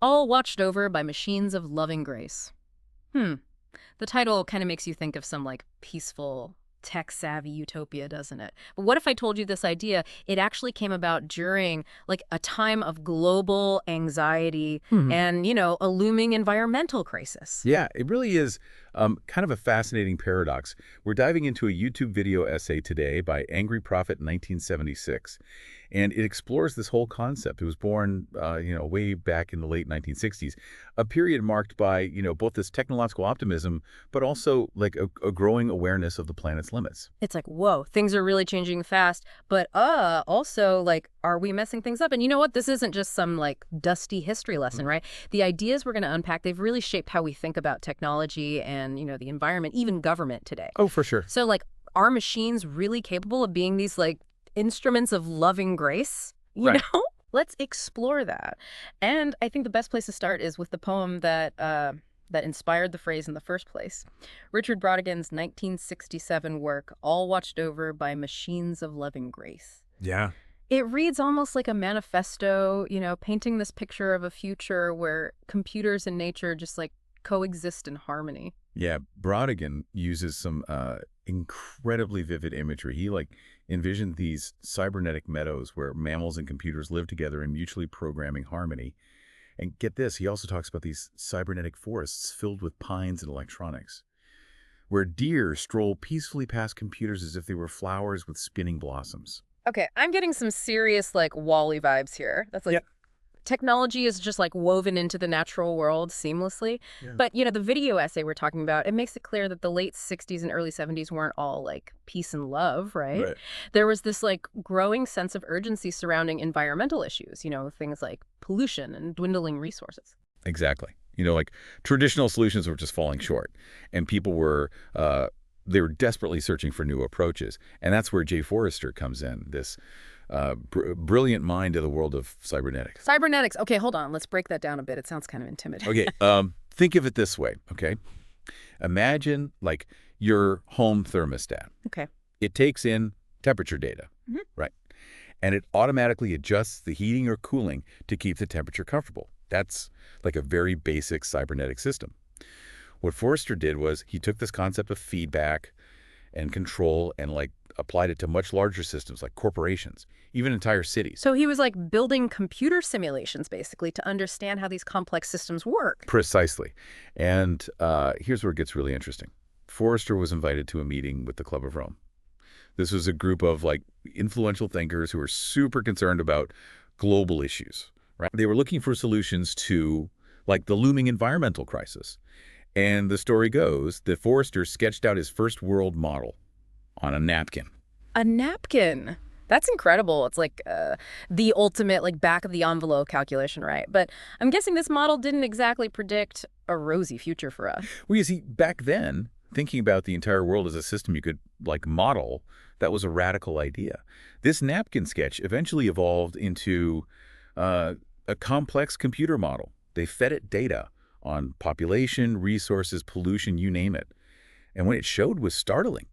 All watched over by machines of loving grace. Hmm. The title kind of makes you think of some like peaceful, tech savvy utopia, doesn't it? But what if I told you this idea? It actually came about during like a time of global anxiety Hmm. and, a looming environmental crisis. Yeah, it really is kind of a fascinating paradox. We're diving into a YouTube video essay today by Angry Prophet 1976, and it explores this whole concept. It was born, way back in the late 1960s, a period marked by, both this technological optimism, but also like a growing awareness of the planet's limits. It's like, whoa, things are really changing fast, but also like, are we messing things up? And you know what? This isn't just some like dusty history lesson, Mm. right? The ideas we're going to unpack, they've really shaped how we think about technology and, the environment, even government today. Oh, for sure. So like, are machines really capable of being these like instruments of loving grace? Right. Let's explore that. And I think the best place to start is with the poem that inspired the phrase in the first place. Richard Brautigan's 1967 work, All Watched Over by Machines of Loving Grace. Yeah. It reads almost like a manifesto, painting this picture of a future where computers and nature just like coexist in harmony. Yeah, Brodigan uses some incredibly vivid imagery. He envisioned these cybernetic meadows where mammals and computers live together in mutually programming harmony. And get this, he also talks about these cybernetic forests filled with pines and electronics, where deer stroll peacefully past computers as if they were flowers with spinning blossoms. Okay, I'm getting some serious like Wall-E vibes here. That's like Yeah. technology is just like woven into the natural world seamlessly. Yeah. But, the video essay we're talking about, it makes it clear that the late 60s and early 70s weren't all like peace and love, right? Right. There was this like growing sense of urgency surrounding environmental issues, things like pollution and dwindling resources. Exactly. Traditional solutions were just falling short, and people were they were desperately searching for new approaches, and that's where Jay Forrester comes in. This brilliant mind of the world of cybernetics. Cybernetics. Okay, hold on. Let's break that down a bit. It sounds kind of intimidating. Okay, think of it this way. Okay, imagine like your home thermostat. Okay. It takes in temperature data, Mhm. right? And it automatically adjusts the heating or cooling to keep the temperature comfortable. That's like a very basic cybernetic system. What Forrester did was he took this concept of feedback and control and applied it to much larger systems like corporations, even entire cities. So he was like building computer simulations basically to understand how these complex systems work. Precisely. And here's where it gets really interesting. Forrester was invited to a meeting with the Club of Rome. This was a group of influential thinkers who were super concerned about global issues, right? They were looking for solutions to the looming environmental crisis. And the story goes that Forrester sketched out his first world model on a napkin. A napkin. That's incredible. It's like the ultimate like back of the envelope calculation, right? But I'm guessing this model didn't exactly predict a rosy future for us. Well, you see, back then, thinking about the entire world as a system you could model, that was a radical idea. This napkin sketch eventually evolved into a complex computer model. They fed it data on population, resources, pollution, you name it. And what it showed was startling,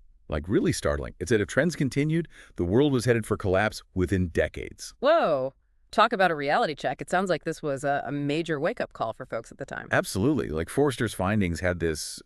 really startling. It said if trends continued, the world was headed for collapse within decades. Whoa. Talk about a reality check. It sounds like this was a major wake-up call for folks at the time. Absolutely. Forrester's findings had this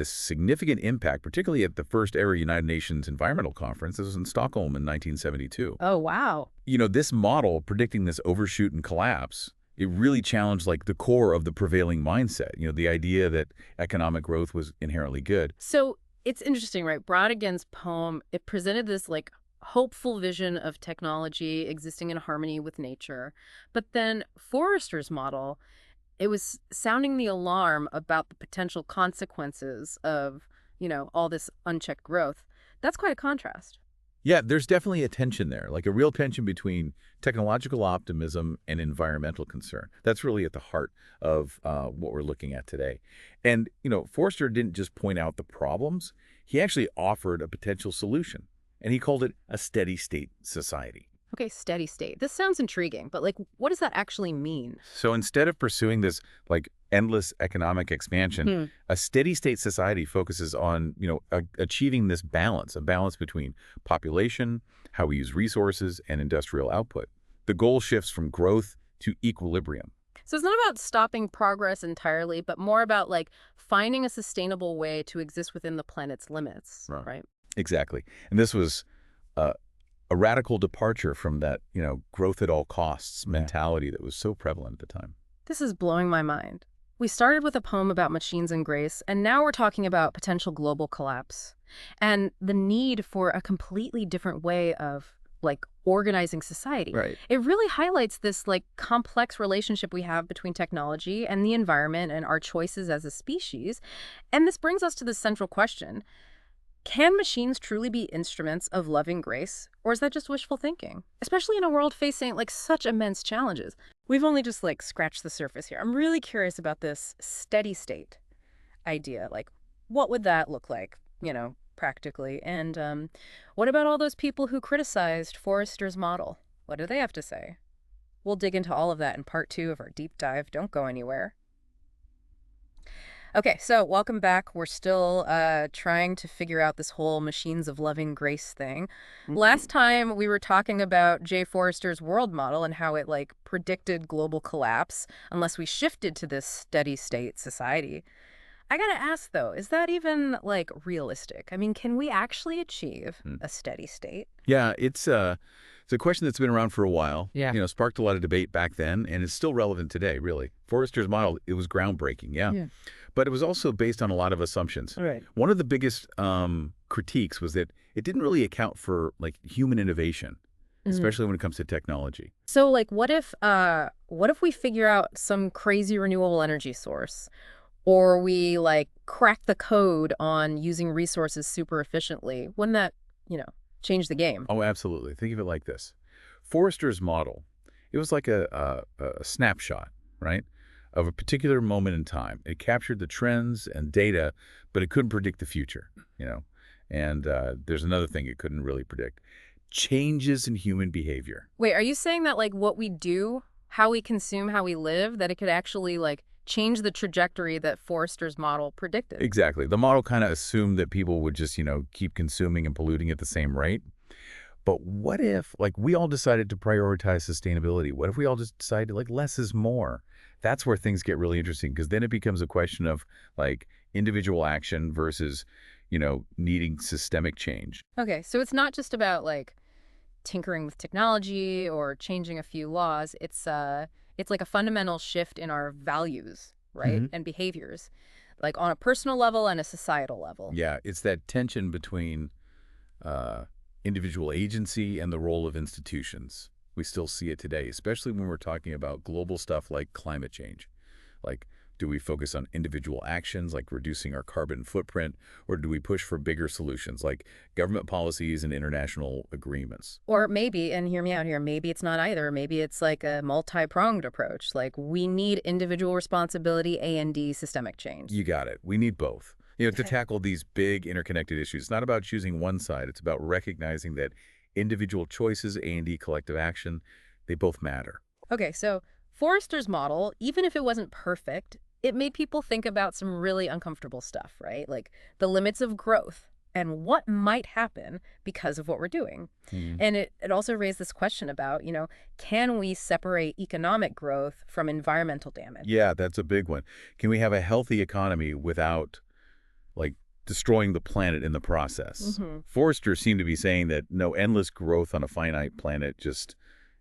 significant impact, particularly at the first ever United Nations Environmental Conference. This was in Stockholm in 1972. Oh, wow. This model predicting this overshoot and collapse, it really challenged the core of the prevailing mindset. The idea that economic growth was inherently good. So it's interesting, right? Brodigan's poem, it presented this like hopeful vision of technology existing in harmony with nature. But then Forrester's model, it was sounding the alarm about the potential consequences of, all this unchecked growth. That's quite a contrast. Yeah, there's definitely a tension there, a real tension between technological optimism and environmental concern. That's really at the heart of what we're looking at today. And, Forrester didn't just point out the problems. He actually offered a potential solution, and he called it a steady state society. Okay, steady state. This sounds intriguing, but like, what does that actually mean? So instead of pursuing this endless economic expansion, Hmm. a steady state society focuses on, achieving this balance, a balance between population, how we use resources, and industrial output. The goal shifts from growth to equilibrium. So it's not about stopping progress entirely, but more about like finding a sustainable way to exist within the planet's limits, Right. right? Exactly. And this was uh, a radical departure from that, growth at all costs mentality that was so prevalent at the time. This is blowing my mind. We started with a poem about machines and grace, and now we're talking about potential global collapse and the need for a completely different way of like organizing society. Right. It really highlights this like complex relationship we have between technology and the environment and our choices as a species. And this brings us to the central question. Can machines truly be instruments of loving grace, or is that just wishful thinking? Especially in a world facing like such immense challenges. We've only just like scratched the surface here. I'm really curious about this steady state idea. Like, what would that look like, practically? And what about all those people who criticized Forrester's model? What do they have to say? We'll dig into all of that in part 2 of our deep dive. Don't go anywhere. Okay, so welcome back. We're still trying to figure out this whole machines of loving grace thing. Last time we were talking about Jay Forrester's world model and how it like predicted global collapse unless we shifted to this steady state society. I gotta ask though, is that even like realistic? I mean, can we actually achieve Hmm. a steady state? Yeah, it's a question that's been around for a while. Yeah. Sparked a lot of debate back then, and it's still relevant today, really. Forrester's model, it was groundbreaking, yeah. Yeah. But it was also based on a lot of assumptions. Right. One of the biggest critiques was that it didn't really account for like human innovation, especially when it comes to technology. So like what if we figure out some crazy renewable energy source or we like crack the code on using resources super efficiently? Wouldn't that, change the game? Oh, absolutely. Think of it like this. Forrester's model, it was like a snapshot, right, of a particular moment in time. It captured the trends and data, but it couldn't predict the future. And there's another thing it couldn't really predict. Changes in human behavior. Wait, are you saying that like what we do, how we consume, how we live, that it could actually like change the trajectory that Forrester's model predicted? Exactly. The model kind of assumed that people would just, keep consuming and polluting at the same rate. But what if, like, we all decided to prioritize sustainability? What if we all just decided, like, less is more? That's where things get really interesting because then it becomes a question of, like, individual action versus, needing systemic change. Okay, so it's not just about like tinkering with technology or changing a few laws. It's like a fundamental shift in our values, right? Mhm. And behaviors, like on a personal level and a societal level. Yeah, it's that tension between uh, individual agency and the role of institutions. We still see it today, especially when we're talking about global stuff like climate change. Like, do we focus on individual actions like reducing our carbon footprint, or do we push for bigger solutions like government policies and international agreements? Or maybe, and hear me out here, maybe it's not either. Maybe it's like a multi-pronged approach. Like we need individual responsibility and systemic change. You got it. We need both. To Okay. tackle these big interconnected issues. It's not about choosing one side. It's about recognizing that individual choices, A&D collective action, they both matter. Okay, so Forrester's model, even if it wasn't perfect, it made people think about some really uncomfortable stuff, right? Like the limits of growth and what might happen because of what we're doing. Mhm. And it also raised this question about, can we separate economic growth from environmental damage? Yeah, that's a big one. Can we have a healthy economy without, like, destroying the planet in the process? hmm Forrester seemed to be saying that no endless growth on a finite planet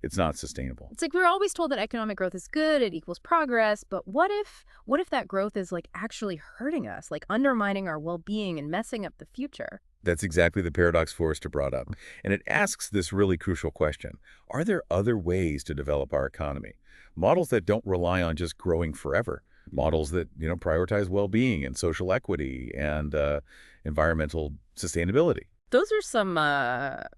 it's not sustainable. It's like we're always told that economic growth is good, it equals progress, but what if that growth is like actually hurting us, like undermining our well-being and messing up the future? That's exactly the paradox Forrester brought up. And it asks this really crucial question. Are there other ways to develop our economy? Models that don't rely on just growing forever. Models that, prioritize well-being and social equity and environmental sustainability. Those are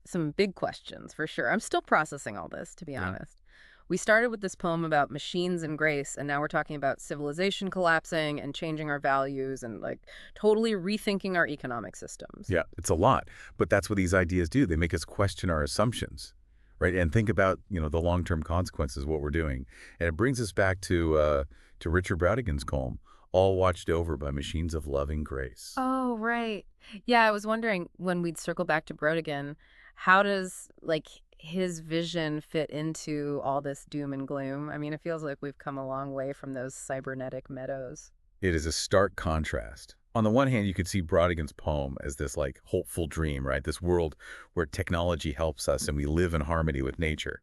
some big questions for sure. I'm still processing all this, to be Yeah. honest. We started with this poem about machines and grace, and now we're talking about civilization collapsing and changing our values and like totally rethinking our economic systems. Yeah, it's a lot. But that's what these ideas do. They make us question our assumptions, right? And think about, the long-term consequences of what we're doing. And it brings us back to Richard Brautigan's poem, All Watched Over by Machines of Loving Grace. Oh, right. Yeah, I was wondering when we'd circle back to Broad again, how does like his vision fit into all this doom and gloom? I mean, it feels like we've come a long way from those cybernetic meadows. It is a stark contrast. On the one hand, you could see Brodigan's poem as this like hopeful dream, right? This world where technology helps us and we live in harmony with nature.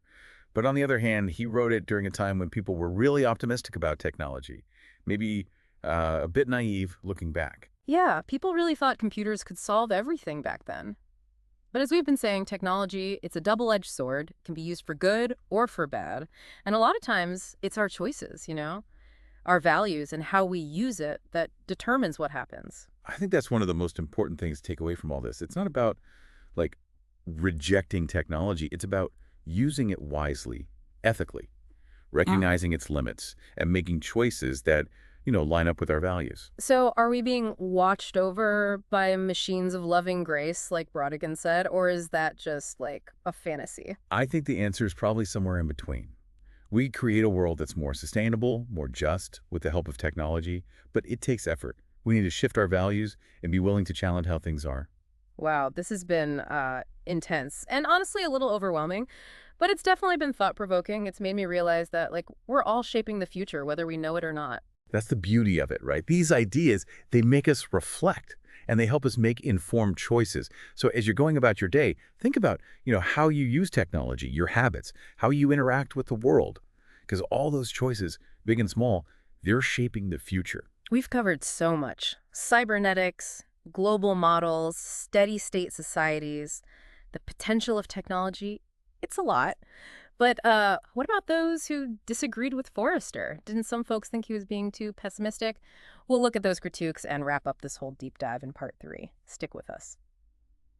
But on the other hand, he wrote it during a time when people were really optimistic about technology, maybe a bit naive looking back. Yeah, people really thought computers could solve everything back then. But as we've been saying, technology, it's a double-edged sword. It can be used for good or for bad. And a lot of times, it's our choices, our values and how we use it that determines what happens. I think that's one of the most important things to take away from all this. It's not about like rejecting technology. It's about using it wisely, ethically, recognizing its limits and making choices that, line up with our values. So are we being watched over by machines of loving grace, like Brodigan said, or is that just like a fantasy? I think the answer is probably somewhere in between. We create a world that's more sustainable, more just with the help of technology, but it takes effort. We need to shift our values and be willing to challenge how things are. Wow, this has been intense and honestly a little overwhelming, but it's definitely been thought-provoking. It's made me realize that like we're all shaping the future, whether we know it or not. That's the beauty of it, right? These ideas, they make us reflect and they help us make informed choices. So as you're going about your day, think about, how you use technology, your habits, how you interact with the world. Because all those choices, big and small, they're shaping the future. We've covered so much. Cybernetics, global models, steady state societies, the potential of technology. It's a lot. But what about those who disagreed with Forrester? Didn't some folks think he was being too pessimistic? We'll look at those critiques and wrap up this whole deep dive in part 3. Stick with us.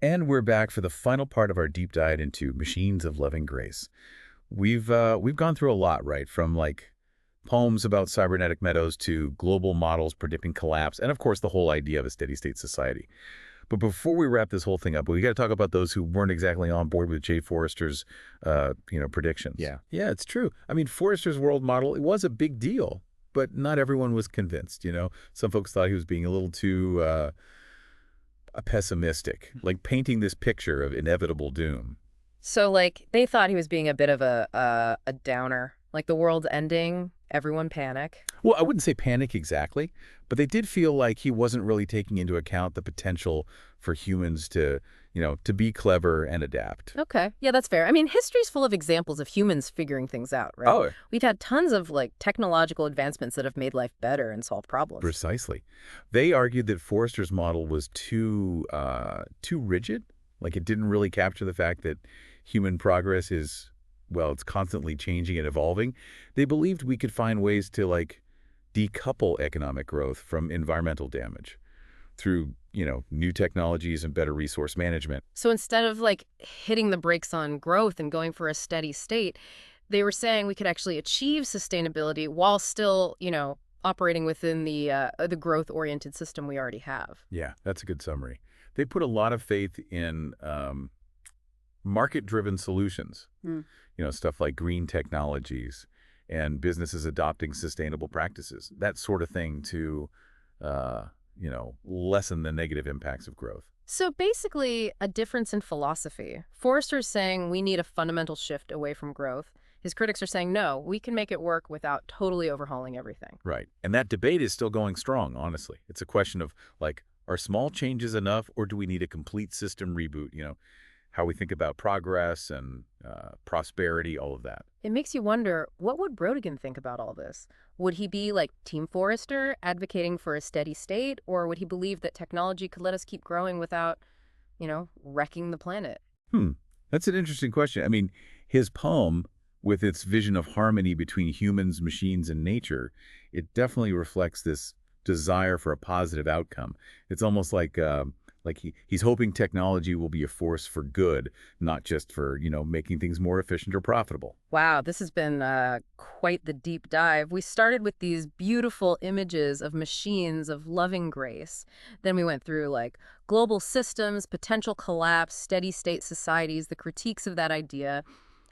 And we're back for the final part of our deep dive into machines of loving grace. We've gone through a lot, right? From like poems about cybernetic meadows to global models predicting collapse, and of course the whole idea of a steady state society. But before we wrap this whole thing up, we got to talk about those who weren't exactly on board with Jay Forrester's, predictions. Yeah, it's true. I mean, Forrester's world model, it was a big deal, but not everyone was convinced. Some folks thought he was being a little too pessimistic, like painting this picture of inevitable doom. So, like, they thought he was being a bit of a downer. Like, the world's ending, everyone panic. Well, I wouldn't say panic exactly, but they did feel like he wasn't really taking into account the potential for humans to be clever and adapt. Okay. Yeah, that's fair. I mean, history's full of examples of humans figuring things out, right? Oh, We've had tons of, like, technological advancements that have made life better and solved problems. precisely. They argued that Forrester's model was too rigid, like it didn't really capture the fact that human progress is, well, it's constantly changing and evolving. They believed we could find ways to like decouple economic growth from environmental damage through, new technologies and better resource management. So instead of, like, hitting the brakes on growth and going for a steady state, they were saying we could actually achieve sustainability while still, operating within the growth-oriented system we already have. Yeah, that's a good summary. They put a lot of faith in market-driven solutions, Hmm. Stuff like green technologies and businesses adopting sustainable practices, that sort of thing to, lessen the negative impacts of growth. So basically, a difference in philosophy. Forrester's saying we need a fundamental shift away from growth. His critics are saying, no, we can make it work without totally overhauling everything. Right. And that debate is still going strong, honestly. It's a question of, like, are small changes enough, or do we need a complete system reboot? How we think about progress and prosperity, all of that. It makes you wonder, what would Brodigan think about all this? Would he be like Team Forrester, advocating for a steady state, or would he believe that technology could let us keep growing without, wrecking the planet? That's an interesting question. I mean, his poem, with its vision of harmony between humans, machines, and nature, it definitely reflects this desire for a positive outcome. It's almost like he's hoping technology will be a force for good, not just for, making things more efficient or profitable. Wow, this has been quite the deep dive. We started with these beautiful images of machines of loving grace. Then we went through like global systems, potential collapse, steady state societies, the critiques of that idea.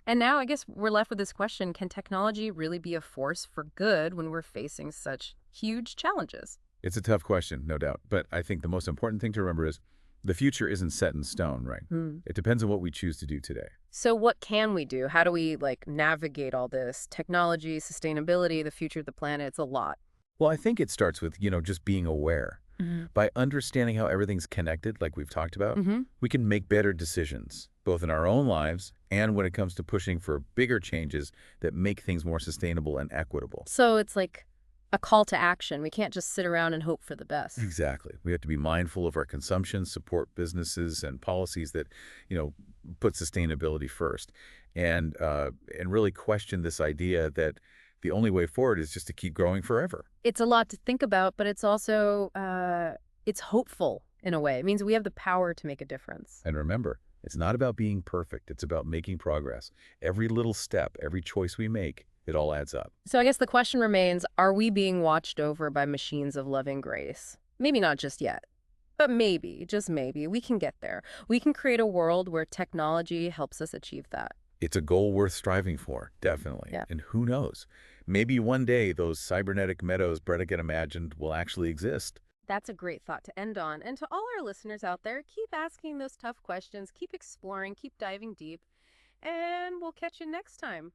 And now I guess we're left with this question, can technology really be a force for good when we're facing such huge challenges? It's a tough question, no doubt. But I think the most important thing to remember is The future isn't set in stone, right? Hmm. It depends on what we choose to do today. So what can we do? How do we like navigate all this technology, sustainability, the future of the planet? It's a lot. Well, I think it starts with, just being aware. Hmm. By understanding how everything's connected, like we've talked about, Hmm. we can make better decisions, both in our own lives and when it comes to pushing for bigger changes that make things more sustainable and equitable. So it's like a call to action. We can't just sit around and hope for the best. Exactly. We have to be mindful of our consumption, support businesses and policies that, you know, put sustainability first, and really question this idea that the only way forward is just to keep growing forever. It's a lot to think about, but it's also it's hopeful in a way. It means we have the power to make a difference. And remember, it's not about being perfect. It's about making progress. Every little step, every choice we make, it all adds up. So I guess the question remains, are we being watched over by machines of loving grace? Maybe not just yet, but maybe, just maybe, we can get there. We can create a world where technology helps us achieve that. It's a goal worth striving for, definitely. Yeah. And who knows? Maybe one day those cybernetic meadows Bretta imagined will actually exist. That's a great thought to end on. And to all our listeners out there, keep asking those tough questions, keep exploring, keep diving deep, and we'll catch you next time.